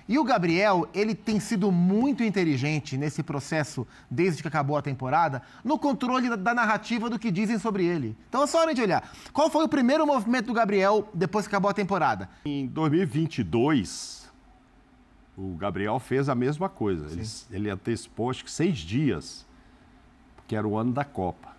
E o Gabriel, ele tem sido muito inteligente nesse processo, desde que acabou a temporada, no controle da narrativa do que dizem sobre ele. Então é só hora de olhar. Qual foi o primeiro movimento do Gabriel depois que acabou a temporada? Em 2022, o Gabriel fez a mesma coisa. Ele antecipou, acho que 6 dias, porque era o ano da Copa.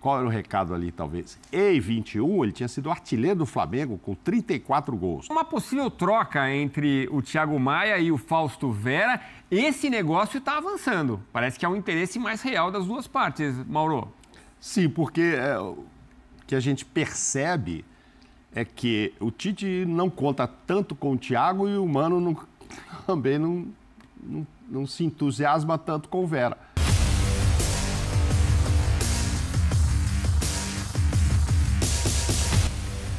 Qual era o recado ali, talvez? Em 21, ele tinha sido artilheiro do Flamengo com 34 gols. Uma possível troca entre o Thiago Maia e o Fausto Vera, esse negócio está avançando. Parece que há um interesse mais real das duas partes, Mauro. Sim, porque o que a gente percebe é que o Tite não conta tanto com o Thiago e o Mano também não se entusiasma tanto com o Vera.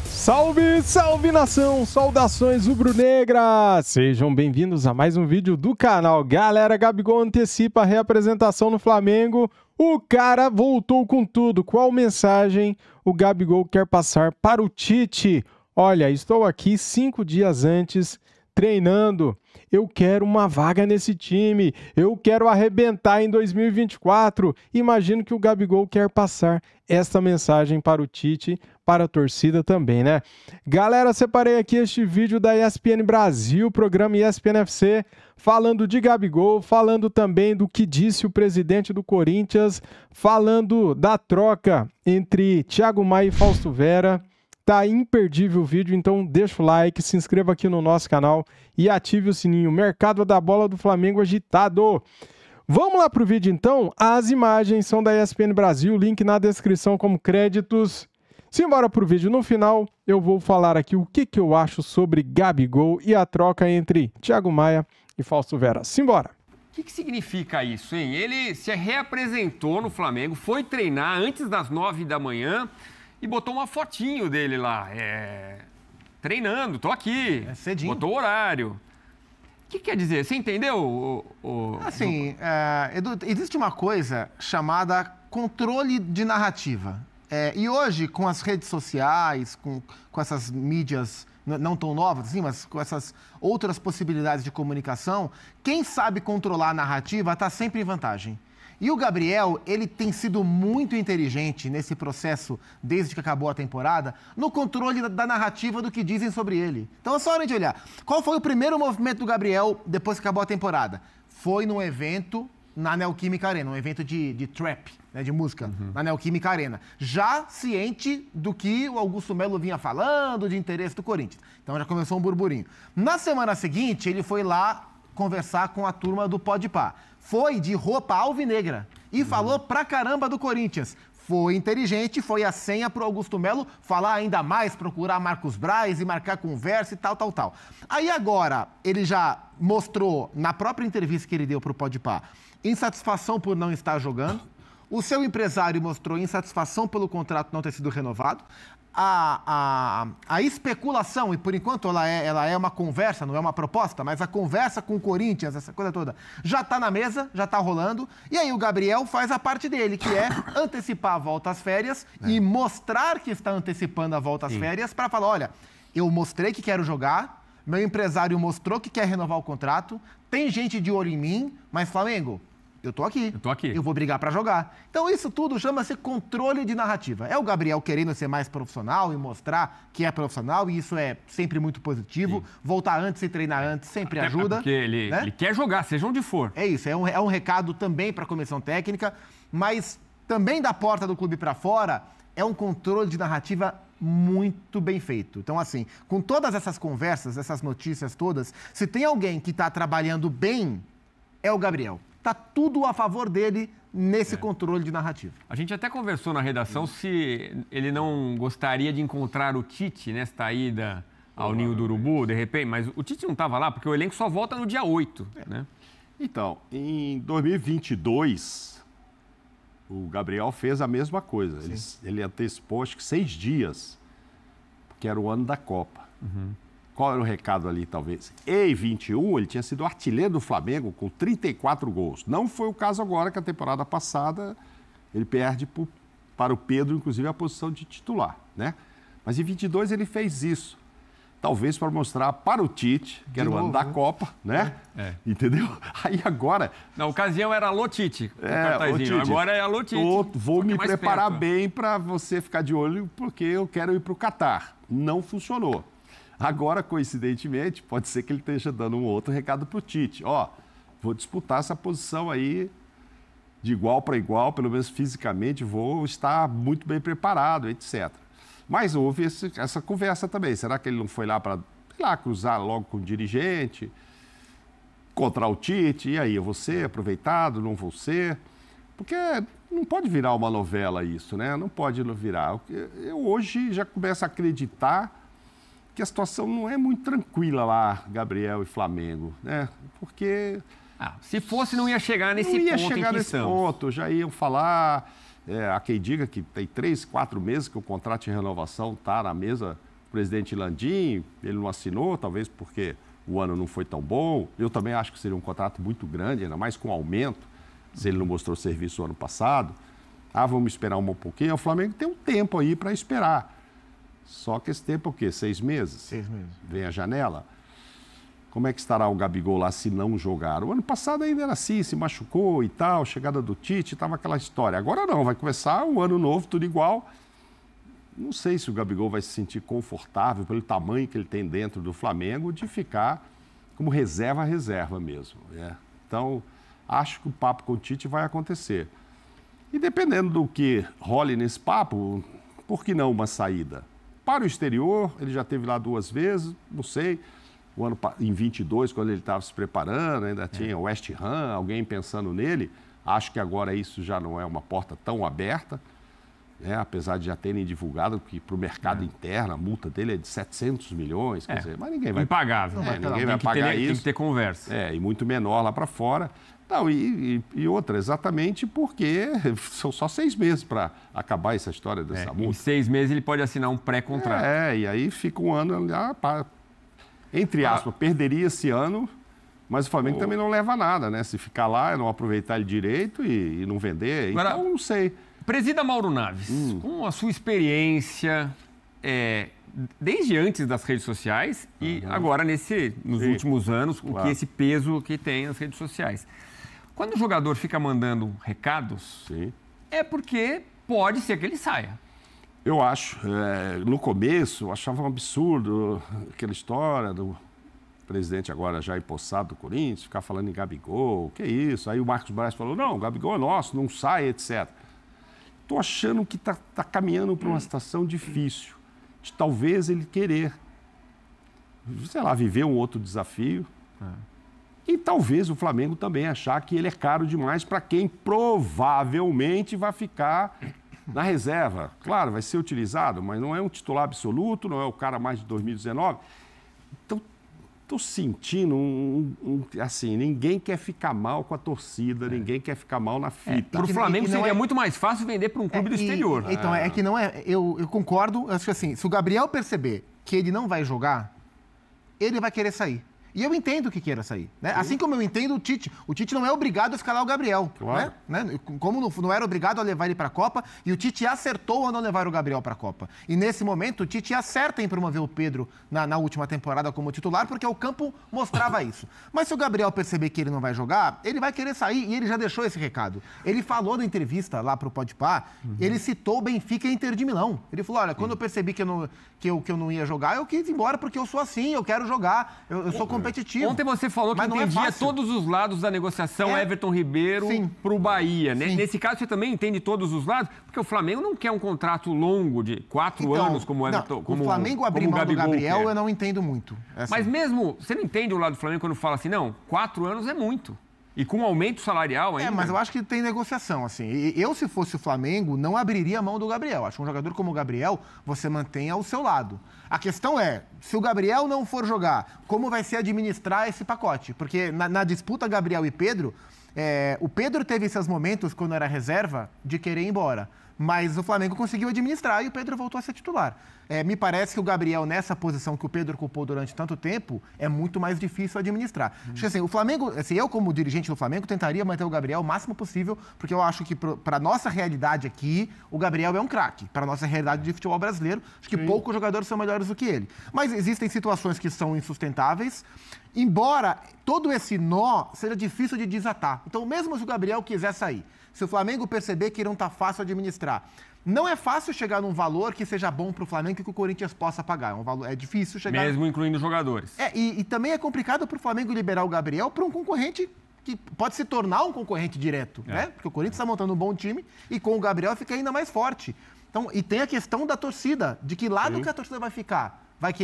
Salve, salve nação! Saudações rubro-negras! Sejam bem-vindos a mais um vídeo do canal. Galera, Gabigol antecipa a reapresentação no Flamengo. O cara voltou com tudo. Qual mensagem o Gabigol quer passar para o Tite? Olha, estou aqui 5 dias antes treinando. Eu quero uma vaga nesse time. Eu quero arrebentar em 2024. Imagino que o Gabigol quer passar esta mensagem para o Tite, para a torcida também, né? Galera, separei aqui este vídeo da ESPN Brasil, programa ESPN FC, falando de Gabigol, falando também do que disse o presidente do Corinthians, falando da troca entre Thiago Maia e Fausto Vera. Tá imperdível o vídeo, então deixa o like, se inscreva aqui no nosso canal e ative o sininho. Mercado da bola do Flamengo agitado. Vamos lá pro vídeo então? As imagens são da ESPN Brasil, link na descrição como créditos. Simbora pro vídeo. No final eu vou falar aqui o que eu acho sobre Gabigol e a troca entre Thiago Maia e Fausto Vera. Simbora! O que significa isso, hein? Ele se reapresentou no Flamengo, foi treinar antes das 9 da manhã e botou uma fotinho dele lá, treinando, tô aqui, cedinho. Botou o horário. O que quer dizer? Você entendeu? Assim, Edu, existe uma coisa chamada controle de narrativa. E hoje, com as redes sociais, com essas mídias não tão novas assim, mas com essas outras possibilidades de comunicação, quem sabe controlar a narrativa está sempre em vantagem. E o Gabriel, ele tem sido muito inteligente nesse processo, desde que acabou a temporada, no controle da narrativa do que dizem sobre ele. Então é só hora de olhar. Qual foi o primeiro movimento do Gabriel depois que acabou a temporada? Foi num evento na Neoquímica Arena, um evento de trap, né, de música, na Neoquímica Arena. Já ciente do que o Augusto Melo vinha falando, de interesse do Corinthians. Então já começou um burburinho. Na semana seguinte, ele foi lá conversar com a turma do Podpah. Foi de roupa alvinegra e falou pra caramba do Corinthians. Foi inteligente, foi a senha pro Augusto Melo falar ainda mais, procurar Marcos Braz e marcar conversa e tal. Aí agora, ele já mostrou, na própria entrevista que ele deu pro Podpah, insatisfação por não estar jogando. O seu empresário mostrou insatisfação pelo contrato não ter sido renovado. A especulação, e por enquanto ela é uma conversa, não é uma proposta, mas a conversa com o Corinthians, essa coisa toda, já está na mesa, já está rolando. E aí o Gabriel faz a parte dele, que é antecipar a volta às férias e mostrar que está antecipando a volta às férias para falar, olha, eu mostrei que quero jogar, meu empresário mostrou que quer renovar o contrato, tem gente de olho em mim, mas Flamengo, eu tô aqui. Eu vou brigar para jogar. Então isso tudo chama-se controle de narrativa. É o Gabriel querendo ser mais profissional e mostrar que é profissional, e isso é sempre muito positivo. Sim. Voltar antes e treinar antes sempre ajuda. Porque ele quer jogar, seja onde for. É isso, é um recado também para a comissão técnica, mas também da porta do clube para fora é um controle de narrativa muito bem feito. Então, assim, com todas essas conversas, essas notícias todas, se tem alguém que está trabalhando bem, é o Gabriel. Tá tudo a favor dele nesse controle de narrativa. A gente até conversou na redação se ele não gostaria de encontrar o Tite nesta ida ao Ninho do Urubu, de repente, mas o Tite não estava lá, porque o elenco só volta no dia 8, né? Então, em 2022, o Gabriel fez a mesma coisa. Ele antecipou, acho que 6 dias, porque era o ano da Copa. Qual era o recado ali, talvez? Em 21, ele tinha sido artilheiro do Flamengo com 34 gols. Não foi o caso agora, que a temporada passada ele perde para o Pedro, inclusive, a posição de titular, né? Mas em 22 ele fez isso. talvez para mostrar para o Tite, que era o ano da Copa, né? Entendeu? Aí agora... Na ocasião era alô Tite, o cartazinho. Tite, agora é alô Tite. Vou me preparar perto. bem para você ficar de olho, porque eu quero ir para o Catar. Não funcionou. Agora, coincidentemente, pode ser que ele esteja dando um outro recado para o Tite. Ó, vou disputar essa posição aí de igual para igual, pelo menos fisicamente, vou estar muito bem preparado, etc. Mas houve essa conversa também. Será que ele não foi lá para cruzar logo com o dirigente, contra o Tite? E aí, eu vou ser aproveitado, não vou ser? Porque não pode virar uma novela isso, né? Não pode virar. Eu hoje já começo a acreditar que a situação não é muito tranquila lá, Gabriel e Flamengo, né? Porque... se fosse, não ia chegar nesse ponto. Não ia chegar nesse ponto, já iam falar... há quem diga que tem 3, 4 meses que o contrato de renovação está na mesa do presidente Landim, ele não assinou, talvez porque o ano não foi tão bom. Eu também acho que seria um contrato muito grande, ainda mais com aumento, se ele não mostrou serviço no ano passado. Vamos esperar um pouquinho. O Flamengo tem um tempo aí para esperar. Só que esse tempo é o quê? 6 meses? 6 meses. Vem a janela. Como é que estará o Gabigol lá se não jogar? O ano passado ainda era assim, se machucou e tal, chegada do Tite, estava aquela história. Agora não, vai começar o ano novo, tudo igual. Não sei se o Gabigol vai se sentir confortável, pelo tamanho que ele tem dentro do Flamengo, de ficar como reserva mesmo. Né? Então, acho que o papo com o Tite vai acontecer. E dependendo do que role nesse papo, por que não uma saída? Para o exterior, ele já esteve lá 2 vezes, não sei... O ano em 22, quando ele estava se preparando, ainda tinha o West Ham, alguém pensando nele. Acho que agora isso já não é uma porta tão aberta, né? Apesar de já terem divulgado que para o mercado interno a multa dele é de 700 milhões, quer dizer, mas ninguém vai... Impagável. Ninguém vai pagar isso. Tem que ter conversa. E muito menor lá para fora. Não, e outra, exatamente porque são só 6 meses para acabar essa história dessa multa. Em 6 meses ele pode assinar um pré-contrato. E aí fica um ano lá para... Entre aspas, perderia esse ano, mas o Flamengo também não leva nada, né? Se ficar lá, não aproveitar ele direito e não vender, Agora, então não sei. Presida Mauro Naves, com a sua experiência, desde antes das redes sociais e agora nos últimos anos, que esse peso que tem nas redes sociais. Quando o jogador fica mandando recados, é porque pode ser que ele saia. Eu acho. No começo, eu achava um absurdo aquela história do presidente agora já empossado do Corinthians, ficar falando em Gabigol, que isso? Aí o Marcos Braz falou, não, o Gabigol é nosso, não sai, etc. Estou achando que está caminhando para uma situação difícil, de talvez ele querer, sei lá, viver um outro desafio. E talvez o Flamengo também achar que ele é caro demais para quem provavelmente vai ficar... na reserva, claro, vai ser utilizado, mas não é um titular absoluto, não é o cara mais de 2019. Então, estou sentindo assim, ninguém quer ficar mal com a torcida, ninguém quer ficar mal na fita. Para o Flamengo seria muito mais fácil vender para um clube do exterior. Então, é que não é... Eu concordo, acho que assim, se o Gabriel perceber que ele não vai jogar, ele vai querer sair. E eu entendo que queira sair, né? Assim como eu entendo o Tite. O Tite não é obrigado a escalar o Gabriel, claro, né? Como não era obrigado a levar ele para a Copa, e o Tite acertou a não levar o Gabriel para a Copa. E nesse momento, o Tite acerta em promover o Pedro na última temporada como titular, porque o campo mostrava isso. Mas se o Gabriel perceber que ele não vai jogar, ele vai querer sair, e ele já deixou esse recado. Ele falou na entrevista lá para o Podpah, ele citou o Benfica e a Inter de Milão. Ele falou, olha, quando eu percebi que eu não ia jogar, eu quis ir embora, porque eu sou assim, eu quero jogar, eu sou competitivo. Ontem você falou que entendia todos os lados da negociação Everton Ribeiro para o Bahia. Né? Nesse caso, você também entende todos os lados? Porque o Flamengo não quer um contrato longo de 4 anos, como o Everton. O Flamengo abrir mão do Gabriel, eu não entendo muito. Mas mesmo, você não entende o lado do Flamengo quando fala assim, não, 4 anos é muito. E com aumento salarial ainda. Mas eu acho que tem negociação, assim. Eu, se fosse o Flamengo, não abriria a mão do Gabriel. Acho que um jogador como o Gabriel, você mantém ao seu lado. A questão é, se o Gabriel não for jogar, como vai ser administrar esse pacote? Porque na disputa Gabriel e Pedro, o Pedro teve esses momentos, quando era reserva, de querer ir embora. Mas o Flamengo conseguiu administrar e o Pedro voltou a ser titular. me parece que o Gabriel, nessa posição que o Pedro ocupou durante tanto tempo, é muito mais difícil administrar. Acho que assim, o Flamengo, assim, eu como dirigente do Flamengo, tentaria manter o Gabriel o máximo possível, porque eu acho que para nossa realidade aqui, o Gabriel é um craque. Para nossa realidade de futebol brasileiro, acho que poucos jogadores são melhores do que ele. Mas existem situações que são insustentáveis, embora todo esse nó seja difícil de desatar. Então, mesmo se o Gabriel quiser sair, se o Flamengo perceber que não está fácil administrar, não é fácil chegar num valor que seja bom para o Flamengo e que o Corinthians possa pagar. É difícil chegar... Mesmo incluindo jogadores. E também é complicado para o Flamengo liberar o Gabriel para um concorrente que pode se tornar um concorrente direto, né? Porque o Corinthians está montando um bom time e com o Gabriel fica ainda mais forte. Então, e tem a questão da torcida, de que lado que a torcida vai ficar.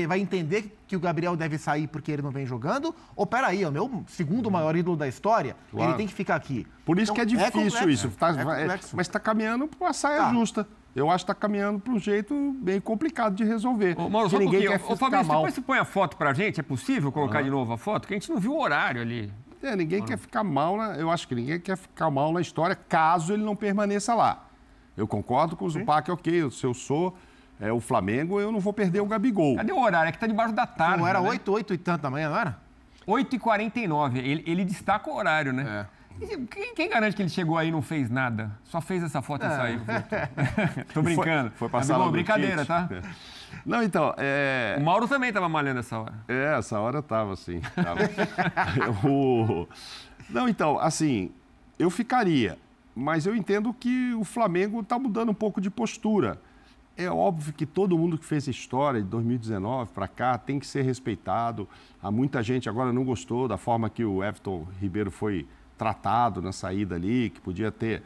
Vai entender que o Gabriel deve sair porque ele não vem jogando? Ou peraí, é o meu segundo maior ídolo da história, ele tem que ficar aqui. Por isso então, que é difícil complexo, isso. Mas está caminhando para uma saia justa. Eu acho que está caminhando para um jeito bem complicado de resolver. Mauro, só ninguém quer ficar mal. Depois você põe a foto para a gente, é possível colocar de novo a foto? Porque a gente não viu o horário ali. Ninguém quer ficar mal, eu acho que ninguém quer ficar mal na história, caso ele não permaneça lá. Eu concordo com o Zupac, ok, se eu sou o Flamengo, eu não vou perder o Gabigol. Cadê o horário? É que está debaixo da tarde. Não era né? 8 e tanto da manhã, não era? 8h49. Ele destaca o horário, né? Quem garante que ele chegou aí e não fez nada? Só fez essa foto e saiu. Tô brincando. Foi passar lá brincadeira, tá? Não, então... O Mauro também estava malhando essa hora. Essa hora eu tava, sim. Não, então, assim, eu ficaria. Mas eu entendo que o Flamengo está mudando um pouco de postura. É óbvio que todo mundo que fez história de 2019 para cá tem que ser respeitado. Há muita gente agora não gostou da forma que o Everton Ribeiro foi tratado na saída ali, que podia ter,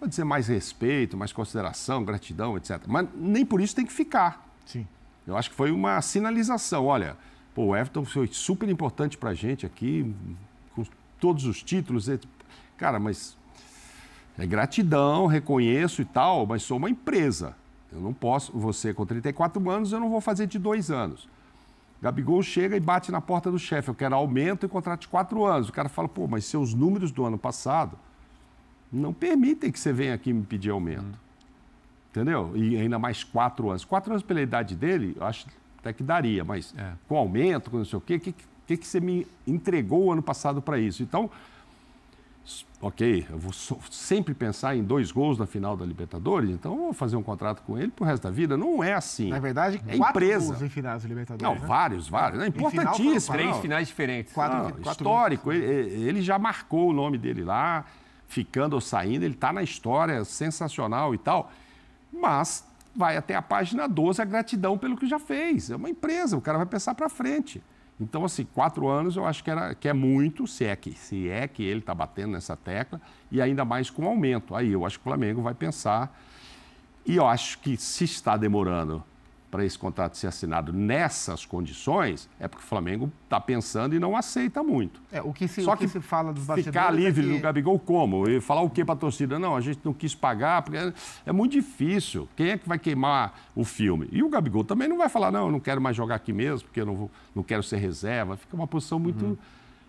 pode dizer, mais respeito, mais consideração, gratidão, etc. Mas nem por isso tem que ficar. Sim. Eu acho que foi uma sinalização. Olha, o Everton foi super importante para a gente aqui, com todos os títulos. Cara, mas é gratidão, reconheço e tal, mas sou uma empresa. Eu não posso, você com 34 anos, eu não vou fazer de 2 anos. Gabigol chega e bate na porta do chefe, eu quero aumento e contrato de 4 anos. O cara fala, mas seus números do ano passado não permitem que você venha aqui me pedir aumento. Entendeu? E ainda mais 4 anos. 4 anos pela idade dele, eu acho até que daria, mas com aumento, com não sei o quê, que você me entregou o ano passado para isso? Então, ok, eu vou sempre pensar em 2 gols na final da Libertadores, então eu vou fazer um contrato com ele pro resto da vida. Não é assim. Na verdade, é 4 empresa. gols em finais da Libertadores. Não, né? vários. É importantíssimo. 3 finais diferentes. 4 histórico. Ele já marcou o nome dele lá, ficando ou saindo, ele está na história, sensacional e tal, mas vai até a página 12 a gratidão pelo que já fez. É uma empresa, o cara vai pensar para frente. Então, assim, 4 anos eu acho que é muito, se é que ele está batendo nessa tecla, e ainda mais com aumento. Aí eu acho que o Flamengo vai pensar, e eu acho que se está demorando para esse contrato ser assinado nessas condições, é porque o Flamengo está pensando e não aceita muito. O que se fala dos bastidores ficar livre que... do Gabigol como? E falar o quê para a torcida? Não, a gente não quis pagar, porque é muito difícil. Quem é que vai queimar o filme? E o Gabigol também não vai falar, não, eu não quero mais jogar aqui mesmo, porque eu não quero ser reserva. Fica uma posição muito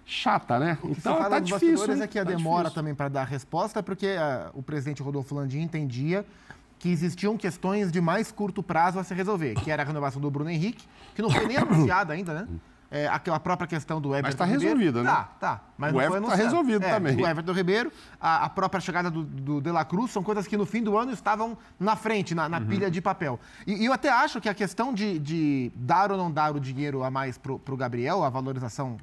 chata, né? O que então se fala tá dos difícil. bastidores é que a demora difícil também para dar a resposta, porque o presidente Rodolfo Landim entendia que existiam questões de mais curto prazo a se resolver, que era a renovação do Bruno Henrique, que não foi nem anunciada ainda, né? A própria questão do Everton Mas está resolvida, né? Tá. Mas o não foi Everton está anunciado. resolvido também. O Everton Ribeiro, a própria chegada do De La Cruz, são coisas que no fim do ano estavam na frente, na pilha de papel. E eu até acho que a questão de dar ou não dar o dinheiro a mais para o Gabriel, a valorização,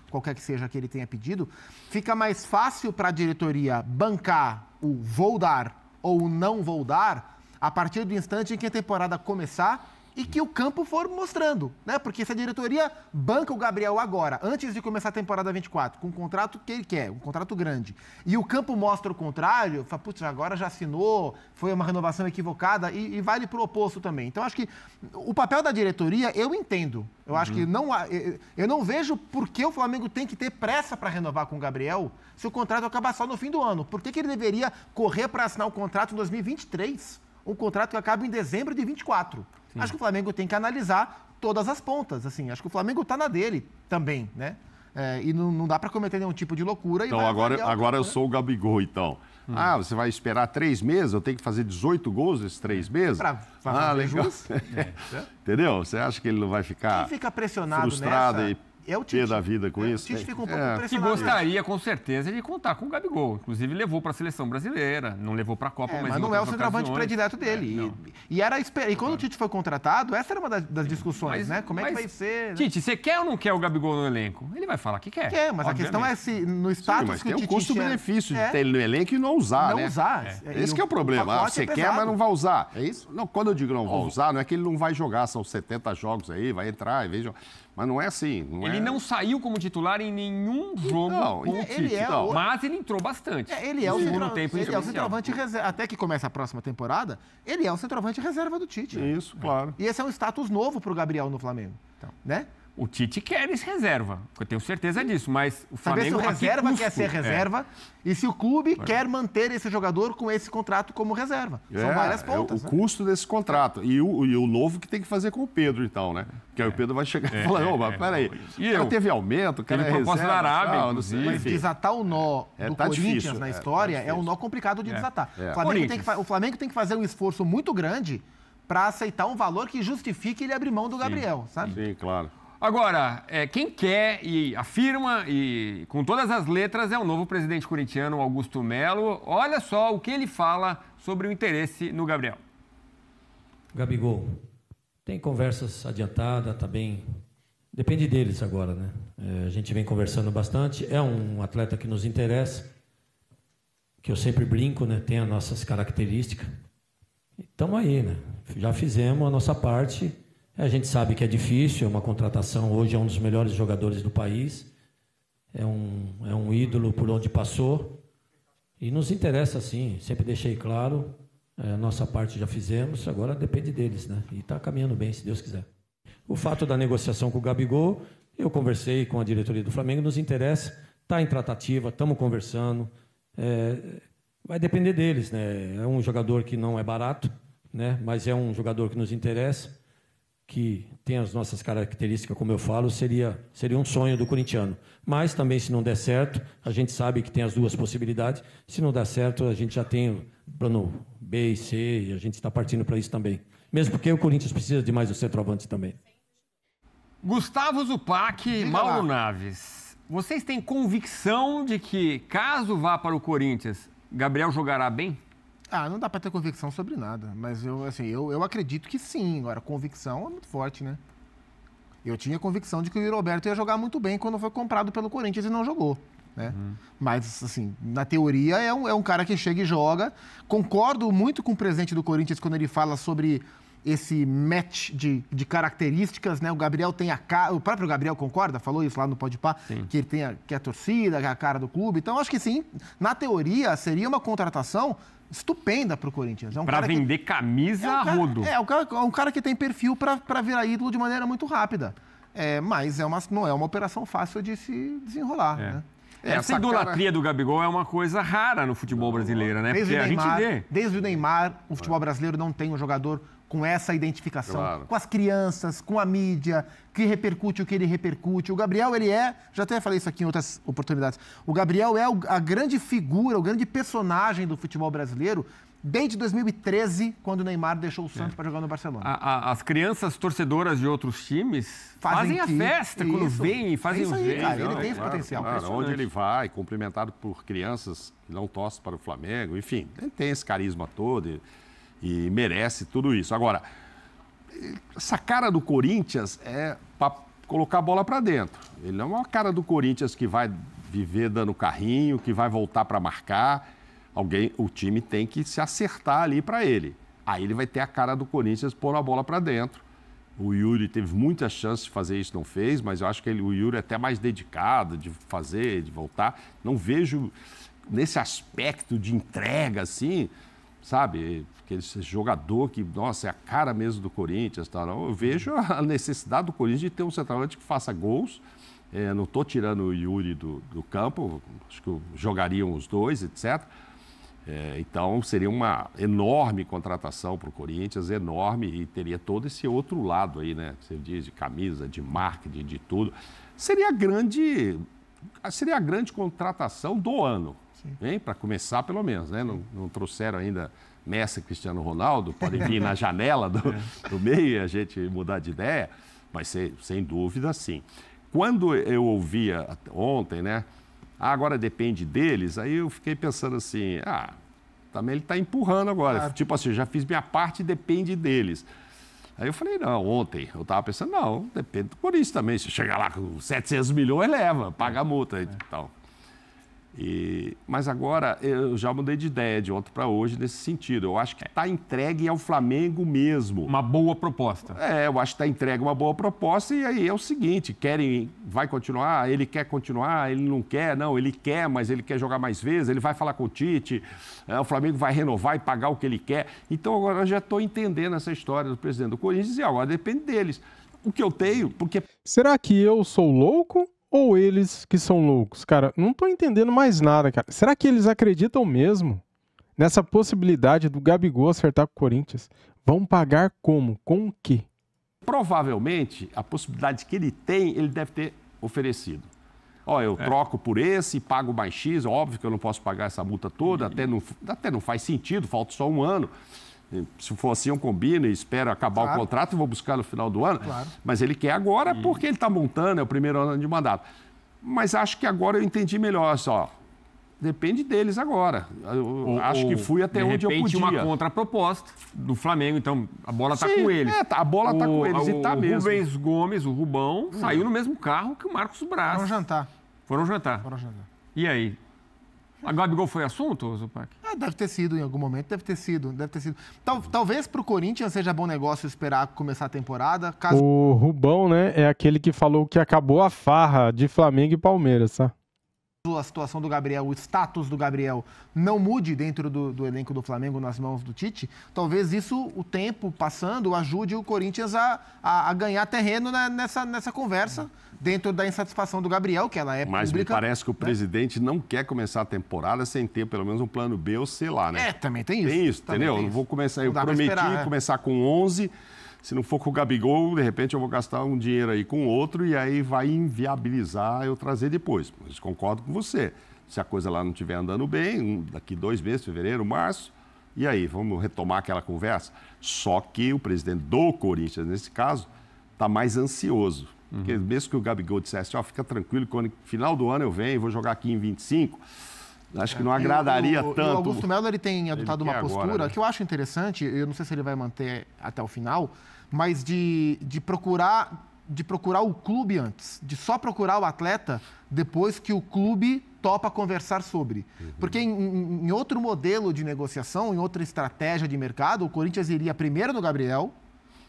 qualquer que seja que ele tenha pedido, fica mais fácil para a diretoria bancar o vou dar ou não vou dar a partir do instante em que a temporada começar e que o campo for mostrando, né? Porque se a diretoria banca o Gabriel agora, antes de começar a temporada 24, com o contrato que ele quer, um contrato grande, e o campo mostra o contrário, fala, putz, agora já assinou, foi uma renovação equivocada, e vale para o oposto também. Então, acho que o papel da diretoria, eu entendo. Eu acho que eu não vejo por que o Flamengo tem que ter pressa para renovar com o Gabriel se o contrato acabar só no fim do ano. Por que ele deveria correr para assinar o contrato em 2023? Um contrato que acaba em dezembro de 24. Acho que o Flamengo tem que analisar todas as pontas, assim. Acho que o Flamengo está na dele também, né? E não dá para cometer nenhum tipo de loucura. Então, agora eu sou o Gabigol, então. Você vai esperar 3 meses? Eu tenho que fazer 18 gols nesses 3 meses? Legal. Entendeu? Você acha que ele não vai ficar Quem fica pressionado frustrado nessa... e É o Tite. da vida com isso? O Tite fica um pouco Que pressionado. gostaria, com certeza, de contar com o Gabigol. Inclusive, levou para a seleção brasileira, não levou para a Copa, mas não é o centroavante predileto dele. E quando o Tite foi contratado, essa era uma das discussões, né? Como é que vai ser? Tite, você quer ou não quer o Gabigol no elenco? Ele vai falar que quer. Quer, mas obviamente. A questão é se no status mas que o tem Tite um custo-benefício de ter ele no elenco e não usar, né? Não usar. Esse que é o problema. Você quer, mas não vai usar. É isso? Não, quando eu digo não vai usar, não é que ele não vai jogar, são 70 jogos aí, vai entrar e veja. Mas não é assim. Ele não saiu como titular em nenhum jogo com o Tite. Mas ele entrou bastante. Ele é o centroavante reserva. Até que comece a próxima temporada, ele é o centroavante reserva do Tite. Isso, claro. E esse é um status novo para o Gabriel no Flamengo. Né? O Tite quer esse reserva, eu tenho certeza disso, mas o Flamengo... Saber se o reserva quer ser reserva e se o clube quer manter esse jogador com esse contrato como reserva. São várias pontas. O custo desse contrato. E o novo que tem que fazer com o Pedro, então, né? Porque aí o Pedro vai chegar e falar, mas peraí, o cara teve aumento, o cara teve proposta da Arábia, mas desatar o nó do Corinthians na história é um nó complicado de desatar. O Flamengo tem que fazer um esforço muito grande para aceitar um valor que justifique ele abrir mão do Gabriel, sabe? Sim, claro. Agora, quem quer e afirma, e com todas as letras, é o novo presidente corintiano, Augusto Melo. Olha só o que ele fala sobre o interesse no Gabriel. Gabigol, tem conversas adiantadas, tá bem... Depende deles agora, né? A gente vem conversando bastante. É um atleta que nos interessa, que eu sempre brinco, né? Tem as nossas características. Estamos aí, né? Já fizemos a nossa parte... A gente sabe que é difícil, é uma contratação, hoje é um dos melhores jogadores do país, é um ídolo por onde passou e nos interessa sim, sempre deixei claro, a nossa parte já fizemos, agora depende deles, né? E está caminhando bem, se Deus quiser. O fato da negociação com o Gabigol, eu conversei com a diretoria do Flamengo, nos interessa, está em tratativa, estamos conversando, vai depender deles, né? É um jogador que não é barato, né? Mas é um jogador que nos interessa, que tem as nossas características, como eu falo, seria um sonho do corintiano. Mas também, se não der certo, a gente sabe que tem as duas possibilidades. Se não der certo, a gente já tem o plano B e C, e a gente está partindo para isso também. Mesmo porque o Corinthians precisa de mais um centroavante também. Gustavo Zupac e Mauro Naves, vocês têm convicção de que, caso vá para o Corinthians, Gabriel jogará bem? Não dá para ter convicção sobre nada, mas eu acredito que sim. Agora, convicção é muito forte, né? Eu tinha convicção de que o Yuri Alberto ia jogar muito bem quando foi comprado pelo Corinthians e não jogou, né? Mas, assim, na teoria é um cara que chega e joga. Concordo muito com o presidente do Corinthians quando ele fala sobre esse match de características, né? O Gabriel tem a cara... O próprio Gabriel concorda? Falou isso lá no Podpah, que ele tem que é a torcida, que é a cara do clube. Então, acho que sim, na teoria, seria uma contratação estupenda para o Corinthians. Para vender camisa a rodo. Um cara que tem perfil para virar ídolo de maneira muito rápida. Mas não é uma operação fácil de se desenrolar, né? Essa idolatria do Gabigol é uma coisa rara no futebol brasileiro, né? Porque a gente vê. Desde o Neymar, o futebol brasileiro não tem um jogador com essa identificação, com as crianças, com a mídia, que repercute o que ele repercute. O Gabriel, já até falei isso aqui em outras oportunidades, o Gabriel é a grande figura, o grande personagem do futebol brasileiro desde 2013, quando o Neymar deixou o Santos para jogar no Barcelona. As crianças torcedoras de outros times fazem a festa quando vêm e fazem os jeitos. Ele tem esse potencial. Onde ele vai, cumprimentado por crianças que não torcem para o Flamengo, enfim, ele tem esse carisma todo e merece tudo isso. Agora, essa cara do Corinthians é para colocar a bola para dentro. Ele não é uma cara do Corinthians que vai viver dando carrinho, que vai voltar para marcar. O time tem que se acertar ali para ele. Aí ele vai ter a cara do Corinthians pôr a bola para dentro. O Yuri teve muitas chances de fazer isso, não fez, mas eu acho que o Yuri é até mais dedicado de fazer, de voltar. Não vejo nesse aspecto de entrega, assim, sabe? Aquele jogador que, nossa, é a cara mesmo do Corinthians. Tá? Eu vejo a necessidade do Corinthians de ter um centroavante que faça gols. Não estou tirando o Yuri do campo, acho que jogariam os dois, etc. Então, seria uma enorme contratação para o Corinthians, enorme, e teria todo esse outro lado aí, né? Você diz, de camisa, de marketing, de tudo. seria a grande contratação do ano, para começar pelo menos, né? Não trouxeram ainda Messi, Cristiano Ronaldo, podem vir na janela do meio e a gente mudar de ideia, mas sem dúvida, sim. Quando eu ouvia ontem, né? Agora depende deles, aí eu fiquei pensando assim, também ele está empurrando agora. Tipo assim, já fiz minha parte e depende deles. Aí eu falei, não, ontem eu estava pensando, não, depende do Corinthians também. Se chegar lá com 700 milhões, leva, paga a multa e tal. Mas agora eu já mudei de ideia de ontem para hoje nesse sentido. Eu acho que está entregue ao Flamengo mesmo. Uma boa proposta. Eu acho que está entregue uma boa proposta e aí é o seguinte, vai continuar, ele quer continuar, ele não quer, não, ele quer, mas ele quer jogar mais vezes, ele vai falar com o Tite, o Flamengo vai renovar e pagar o que ele quer. Então agora eu já estou entendendo essa história do presidente do Corinthians e agora depende deles. O que eu tenho, porque... Será que eu sou louco? Ou eles que são loucos? Cara, não tô entendendo mais nada, cara. Será que eles acreditam mesmo nessa possibilidade do Gabigol acertar com o Corinthians? Vão pagar como? Com o quê? Provavelmente, a possibilidade que ele tem, ele deve ter oferecido. Eu troco por esse, pago mais X, óbvio que eu não posso pagar essa multa toda, até não faz sentido, falta só um ano. Se for assim, eu combino e espero acabar o contrato e vou buscar no final do ano. Claro. Mas ele quer agora porque ele está montando, é o primeiro ano de mandato. Mas acho que agora eu entendi melhor, depende deles agora. Acho que fui até onde eu podia. Uma contraproposta do Flamengo, então a bola está com eles. A bola está com eles e está mesmo. O Rubens Gomes, o Rubão, saiu no mesmo carro que o Marcos Braz. Foram jantar. E aí? A Gabigol foi assunto, Zupac? Deve ter sido em algum momento, deve ter sido. Talvez para o Corinthians seja bom negócio esperar começar a temporada. O Rubão, né, é aquele que falou que acabou a farra de Flamengo e Palmeiras, tá? A situação do Gabriel, o status do Gabriel não mude dentro do elenco do Flamengo nas mãos do Tite, talvez isso, o tempo passando, ajude o Corinthians a ganhar terreno nessa conversa dentro da insatisfação do Gabriel, que ela é Mas pública. Me parece que o presidente não quer começar a temporada sem ter pelo menos um plano B ou sei lá, né? Também tem isso. Tem isso, entendeu? Não vou começar, eu prometi começar com 11, se não for com o Gabigol, de repente eu vou gastar um dinheiro aí com outro e aí vai inviabilizar eu trazer depois. Mas concordo com você. Se a coisa lá não estiver andando bem, daqui 2 meses, fevereiro, março, e aí, vamos retomar aquela conversa? Só que o presidente do Corinthians, nesse caso, está mais ansioso. Porque mesmo que o Gabigol dissesse, fica tranquilo, quando no final do ano eu venho, vou jogar aqui em 25, acho que não agradaria tanto. O Augusto Melo ele tem adotado uma postura agora, né? Que eu acho interessante, eu não sei se ele vai manter até o final, mas de procurar o clube antes, de só procurar o atleta depois que o clube topa conversar sobre. Porque em outro modelo de negociação, em outra estratégia de mercado, o Corinthians iria primeiro no Gabriel,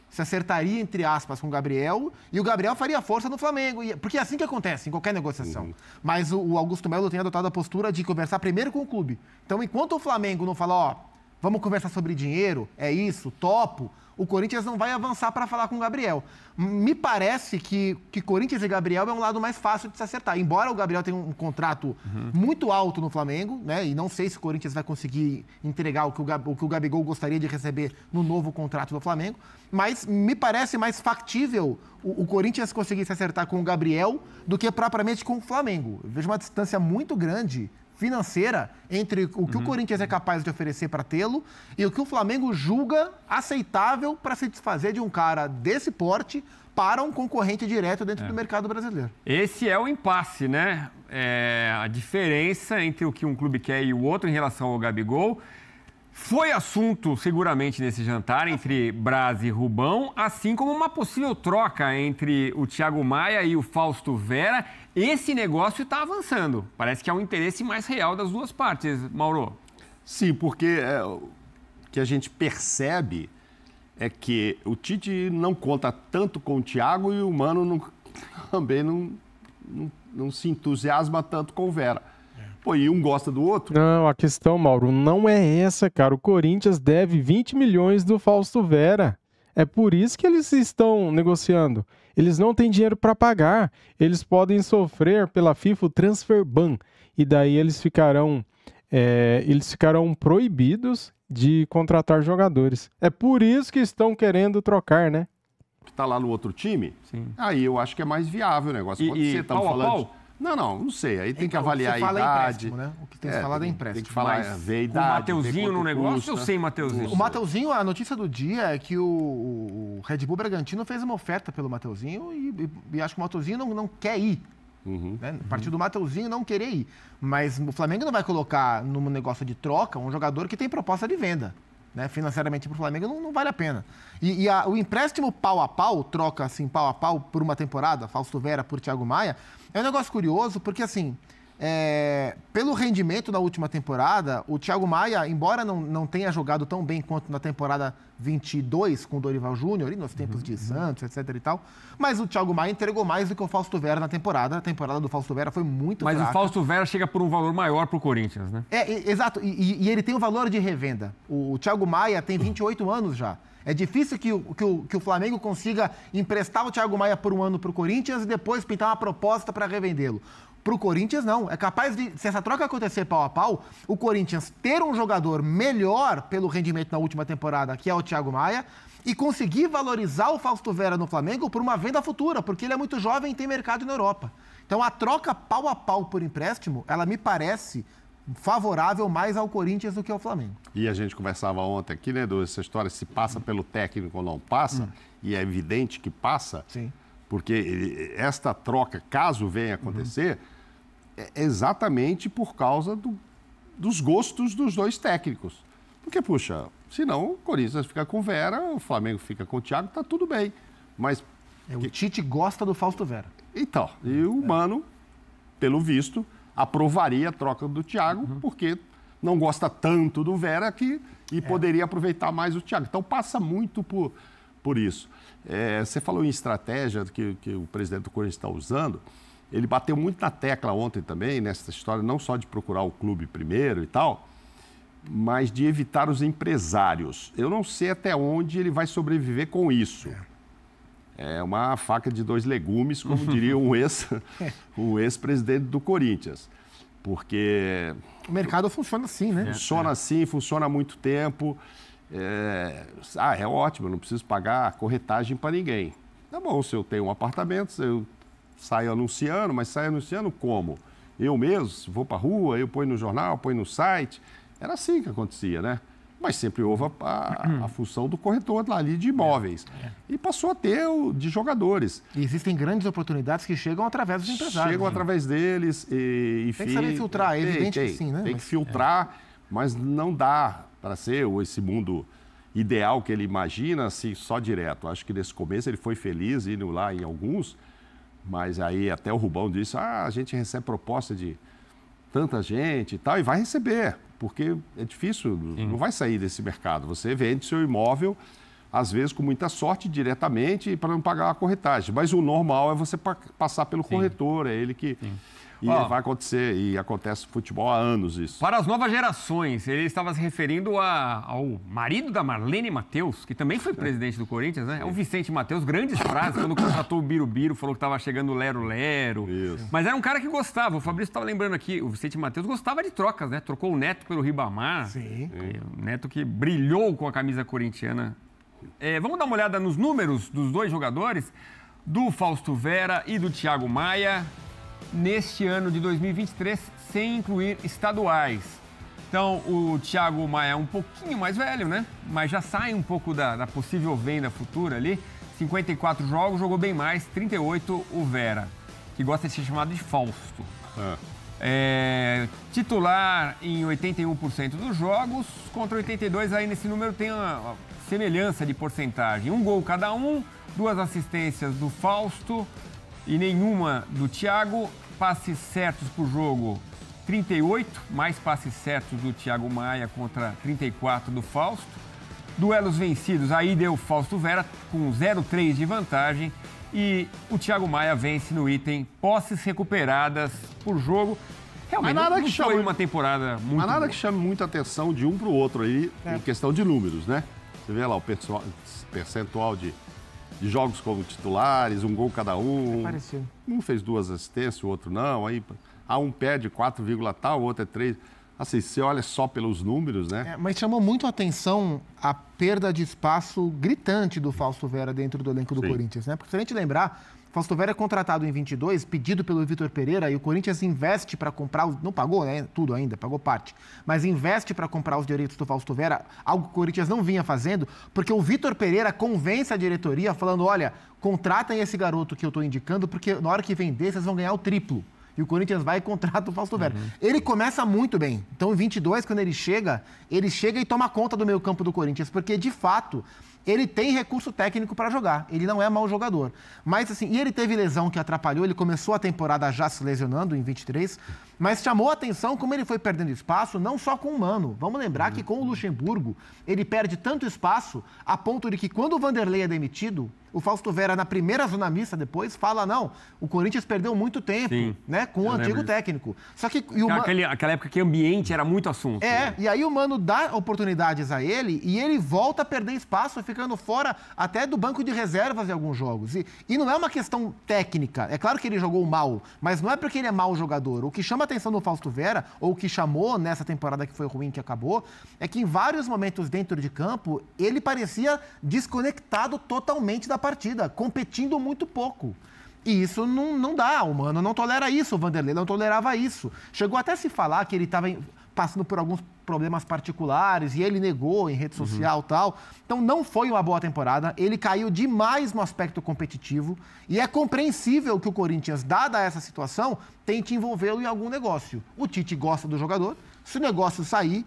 se acertaria, entre aspas, com o Gabriel, e o Gabriel faria força no Flamengo. Porque é assim que acontece em qualquer negociação. Mas o Augusto Melo tem adotado a postura de conversar primeiro com o clube. Então, enquanto o Flamengo não fala, vamos conversar sobre dinheiro, é isso, topo, o Corinthians não vai avançar para falar com o Gabriel. Me parece que Corinthians e Gabriel é um lado mais fácil de se acertar. Embora o Gabriel tenha um contrato muito alto no Flamengo, né? E não sei se o Corinthians vai conseguir entregar o que o Gabigol gostaria de receber no novo contrato do Flamengo, mas me parece mais factível o Corinthians conseguir se acertar com o Gabriel do que propriamente com o Flamengo. Eu vejo uma distância muito grande financeira entre o que o Corinthians é capaz de oferecer para tê-lo e o que o Flamengo julga aceitável para se desfazer de um cara desse porte para um concorrente direto dentro do mercado brasileiro. Esse é o impasse, né? A diferença entre o que um clube quer e o outro em relação ao Gabigol. Foi assunto, seguramente, nesse jantar entre Braz e Rubão, assim como uma possível troca entre o Thiago Maia e o Fausto Vera. Esse negócio está avançando. Parece que há um interesse mais real das duas partes, Mauro. Sim, porque o que a gente percebe é que o Tite não conta tanto com o Thiago e o Mano também não se entusiasma tanto com o Vera. E um gosta do outro. Não, a questão, Mauro, não é essa, cara. O Corinthians deve 20 milhões do Fausto Vera. É por isso que eles estão negociando. Eles não têm dinheiro para pagar. Eles podem sofrer pela FIFA o transfer ban. E daí eles ficarão proibidos de contratar jogadores. É por isso que estão querendo trocar, né? que está lá no outro time, Sim. aí eu acho que é mais viável o negócio acontecer. Estamos pau a falando pau? Não sei. Aí tem que Então, avaliar você a fala idade. empréstimo, né? O que tem que falar é empréstimo. Tem que falar, Mas ver a com idade. o Mateuzinho ver no quanto negócio custa. ou sem Mateuzinho? O Mateuzinho, a notícia do dia é que o Red Bull Bragantino fez uma oferta pelo Mateuzinho e acho que o Mateuzinho não quer ir. Né? A partir do Mateuzinho não querer ir. Mas o Flamengo não vai colocar num negócio de troca um jogador que tem proposta de venda. Né? Financeiramente para o Flamengo não vale a pena. O empréstimo pau a pau, troca assim pau a pau por uma temporada, Fausto Vera por Thiago Maia, é um negócio curioso porque assim, pelo rendimento na última temporada, o Thiago Maia, embora não tenha jogado tão bem quanto na temporada 22 com o Dorival Júnior, nos tempos de Santos, etc e tal, mas o Thiago Maia entregou mais do que o Fausto Vera na temporada. A temporada do Fausto Vera foi muito fraca. Mas o Fausto Vera chega por um valor maior pro Corinthians, né? Exato. E ele tem um valor de revenda. O Thiago Maia tem 28 anos já. É difícil que o Flamengo consiga emprestar o Thiago Maia por um ano para o Corinthians e depois pintar uma proposta para revendê-lo. Para o Corinthians, não. É capaz de, se essa troca acontecer pau a pau, o Corinthians ter um jogador melhor pelo rendimento na última temporada, que é o Thiago Maia, e conseguir valorizar o Fausto Vera no Flamengo por uma venda futura, porque ele é muito jovem e tem mercado na Europa. Então, a troca pau a pau por empréstimo, ela me parece favorável mais ao Corinthians do que ao Flamengo. E a gente conversava ontem aqui, né, Edu, essa história, se passa pelo técnico ou não passa, e é evidente que passa, Sim. porque esta troca, caso venha a acontecer, é exatamente por causa dos gostos dos dois técnicos. Porque, puxa, senão o Corinthians fica com o Vera, o Flamengo fica com o Thiago, tá tudo bem. Mas... O Tite gosta do Fausto Vera. Então, e o Mano, pelo visto, aprovaria a troca do Thiago, porque não gosta tanto do Vera e poderia aproveitar mais o Thiago. Então, passa muito por isso. Você falou em estratégia que o presidente do Corinthians está usando. Ele bateu muito na tecla ontem também, nessa história, não só de procurar o clube primeiro e tal, mas de evitar os empresários. Eu não sei até onde ele vai sobreviver com isso. É uma faca de dois legumes, como diria um ex-presidente do Corinthians. Porque... O mercado funciona assim, né? Funciona assim, funciona há muito tempo. É ótimo, eu não preciso pagar corretagem para ninguém. Tá bom, se eu tenho um apartamento, eu saio anunciando, mas saio anunciando como? Eu mesmo, vou para a rua, eu ponho no jornal, ponho no site. Era assim que acontecia, né? Mas sempre houve a função do corretor lá ali de imóveis. E passou a ter o de jogadores. E existem grandes oportunidades que chegam através dos empresários. Chegam através deles e tem que saber filtrar, é evidente que sim, né? Tem que filtrar, mas não dá para ser esse mundo ideal que ele imagina assim, só direto. Acho que nesse começo ele foi feliz indo lá em alguns, mas aí até o Rubão disse, a gente recebe proposta de tanta gente e tal, e vai receber. Porque é difícil, não vai sair desse mercado. Você vende seu imóvel, às vezes com muita sorte, diretamente, para não pagar a corretagem. Mas o normal é você passar pelo corretor, é ele que... E vai acontecer, e acontece no futebol há anos isso. Para as novas gerações, ele estava se referindo ao marido da Marlene Matheus, que também foi presidente do Corinthians, né? É o Vicente Matheus, grandes frases, quando contratou o Birubiru, falou que estava chegando o Lero-Lero. Mas era um cara que gostava, o Fabrício estava lembrando aqui, o Vicente Matheus gostava de trocas, né? Trocou o Neto pelo Ribamar. Sim. O Neto que brilhou com a camisa corintiana. Vamos dar uma olhada nos números dos dois jogadores, do Fausto Vera e do Thiago Maia, neste ano de 2023, sem incluir estaduais. Então, o Thiago Maia é um pouquinho mais velho, né? Mas já sai um pouco da possível venda futura ali. 54 jogos, jogou bem mais, 38 o Vera, que gosta de ser chamado de Fausto. Titular em 81% dos jogos, contra 82%, aí nesse número tem uma semelhança de porcentagem. Um gol cada um, 2 assistências do Fausto e nenhuma do Thiago. Passes certos por jogo, 38, mais passes certos do Thiago Maia contra 34 do Fausto. Duelos vencidos, aí deu Fausto Vera com 0,3 de vantagem. E o Thiago Maia vence no item posses recuperadas por jogo. Realmente não foi uma temporada muito... Mas nada que chame muita atenção de um para o outro aí, em questão de números, né? Você vê lá o percentual de jogos como titulares, um gol cada um. Um fez 2 assistências, o outro não. Aí um perde 4, tal, o outro é 3. Assim, se você olha só pelos números, né? Mas chamou muito a atenção a perda de espaço gritante do Fausto Vera dentro do elenco do Corinthians, né? Porque se a gente lembrar, Fausto Vera é contratado em 22, pedido pelo Vitor Pereira, e o Corinthians investe para comprar, não pagou, né, tudo ainda, pagou parte, mas investe para comprar os direitos do Fausto Vera, algo que o Corinthians não vinha fazendo, porque o Vitor Pereira convence a diretoria falando, olha, contratem esse garoto que eu estou indicando, porque na hora que vender, vocês vão ganhar o triplo. E o Corinthians vai e contrata o Fausto Vera. Ele começa muito bem. Então, em 22, quando ele chega e toma conta do meio campo do Corinthians, porque, de fato, ele tem recurso técnico para jogar. Ele não é mau jogador. Mas, assim, e ele teve lesão que atrapalhou. Ele começou a temporada já se lesionando em 23, mas chamou a atenção como ele foi perdendo espaço, não só com o Mano. Vamos lembrar que com o Luxemburgo, ele perde tanto espaço a ponto de que, quando o Vanderlei é demitido, o Fausto Vera, na primeira zona mista depois, fala, não, o Corinthians perdeu muito tempo, né, com o antigo técnico. Só que... Aquela época que o ambiente era muito assunto. Né? E aí o Mano dá oportunidades a ele e ele volta a perder espaço, ficando fora até do banco de reservas em alguns jogos. E não é uma questão técnica. É claro que ele jogou mal, mas não é porque ele é mau jogador. O que chama a atenção do Fausto Vera, ou o que chamou nessa temporada que foi ruim, que acabou, é que em vários momentos dentro de campo, ele parecia desconectado totalmente da partida, competindo muito pouco. E isso não dá, o Mano não tolera isso, o Vanderlei não tolerava isso. Chegou até a se falar que ele estava passando por alguns problemas particulares e ele negou em rede social e tal. Então não foi uma boa temporada, ele caiu demais no aspecto competitivo e é compreensível que o Corinthians, dada essa situação, tente envolvê-lo em algum negócio. O Tite gosta do jogador, se o negócio sair,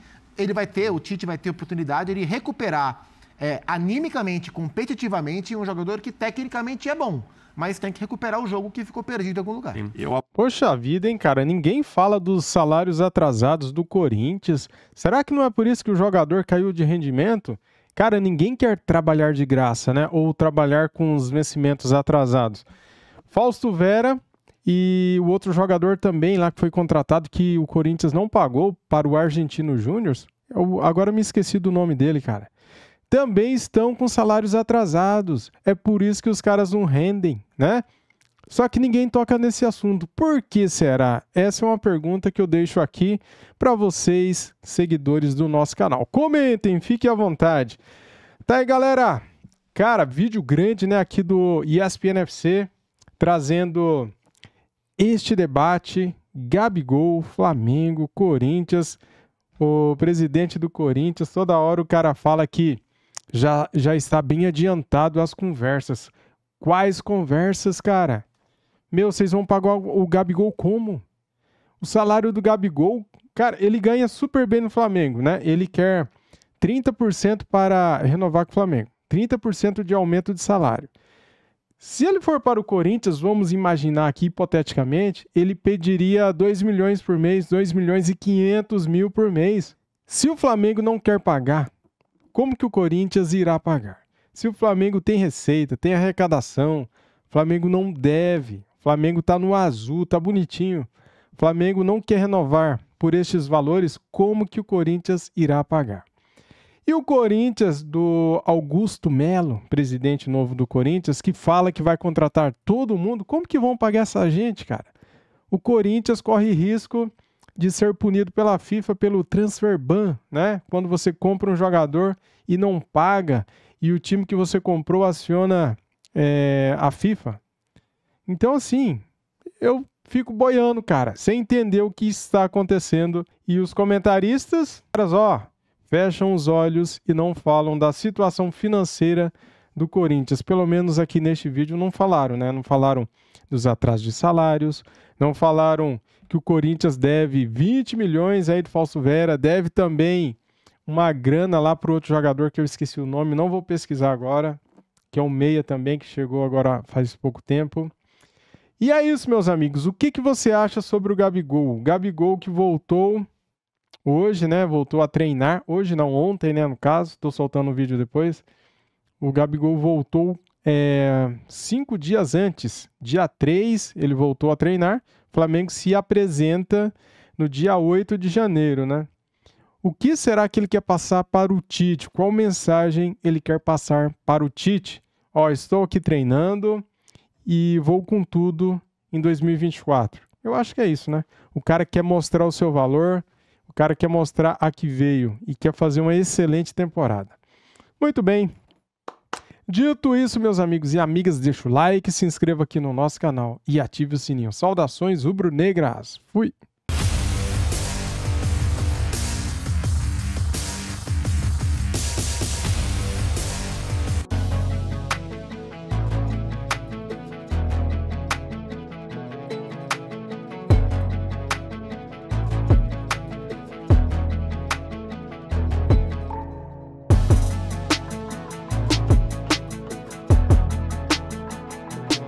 o Tite vai ter oportunidade de recuperar animicamente, competitivamente, um jogador que tecnicamente é bom, mas tem que recuperar o jogo que ficou perdido em algum lugar. Poxa vida, hein, cara? Ninguém fala dos salários atrasados do Corinthians. Será que não é por isso que o jogador caiu de rendimento? Cara, ninguém quer trabalhar de graça, né? Ou trabalhar com os vencimentos atrasados. Fausto Vera e o outro jogador também lá que foi contratado, que o Corinthians não pagou para o Argentino Júnior. Agora me esqueci do nome dele, cara. Também estão com salários atrasados. É por isso que os caras não rendem, né? Só que ninguém toca nesse assunto. Por que será? Essa é uma pergunta que eu deixo aqui para vocês, seguidores do nosso canal. Comentem, fiquem à vontade. Tá aí, galera. Cara, vídeo grande, né, aqui do ESPN FC, trazendo este debate. Gabigol, Flamengo, Corinthians. O presidente do Corinthians, toda hora o cara fala que já está bem adiantado as conversas. Quais conversas, cara? Meu, vocês vão pagar o Gabigol como? O salário do Gabigol, cara, ele ganha super bem no Flamengo, né? Ele quer 30% para renovar com o Flamengo. 30% de aumento de salário. Se ele for para o Corinthians, vamos imaginar aqui hipoteticamente, ele pediria 2 milhões por mês, 2 milhões e 500 mil por mês. Se o Flamengo não quer pagar, como que o Corinthians irá pagar? Se o Flamengo tem receita, tem arrecadação, o Flamengo não deve, o Flamengo está no azul, está bonitinho, o Flamengo não quer renovar por estes valores, como que o Corinthians irá pagar? E o Corinthians do Augusto Melo, presidente novo do Corinthians, que fala que vai contratar todo mundo, como que vão pagar essa gente, cara? O Corinthians corre risco de ser punido pela FIFA pelo transfer ban, né? Quando você compra um jogador e não paga e o time que você comprou aciona a FIFA. Então, assim, eu fico boiando, cara, sem entender o que está acontecendo. E os comentaristas, fecham os olhos e não falam da situação financeira do Corinthians. Pelo menos aqui neste vídeo não falaram, né? Não falaram dos atrasos de salários, não falaram que o Corinthians deve 20 milhões aí do Fausto Vera, deve também uma grana lá para o outro jogador que eu esqueci o nome, não vou pesquisar agora, que é um meia também, que chegou agora faz pouco tempo. E é isso, meus amigos. O que você acha sobre o Gabigol? O Gabigol que voltou hoje, né? Voltou a treinar. Hoje não, ontem, né? No caso, estou soltando o vídeo depois. O Gabigol voltou 5 dias antes. Dia 3, ele voltou a treinar. O Flamengo se apresenta no dia 8 de janeiro, né? O que será que ele quer passar para o Tite? Qual mensagem ele quer passar para o Tite? Estou aqui treinando e vou com tudo em 2024. Eu acho que é isso, né? O cara quer mostrar o seu valor, O cara quer mostrar a que veio e quer fazer uma excelente temporada. Muito bem. Dito isso, meus amigos e amigas, deixa o like, se inscreva aqui no nosso canal e ative o sininho. Saudações rubro-negras. Fui!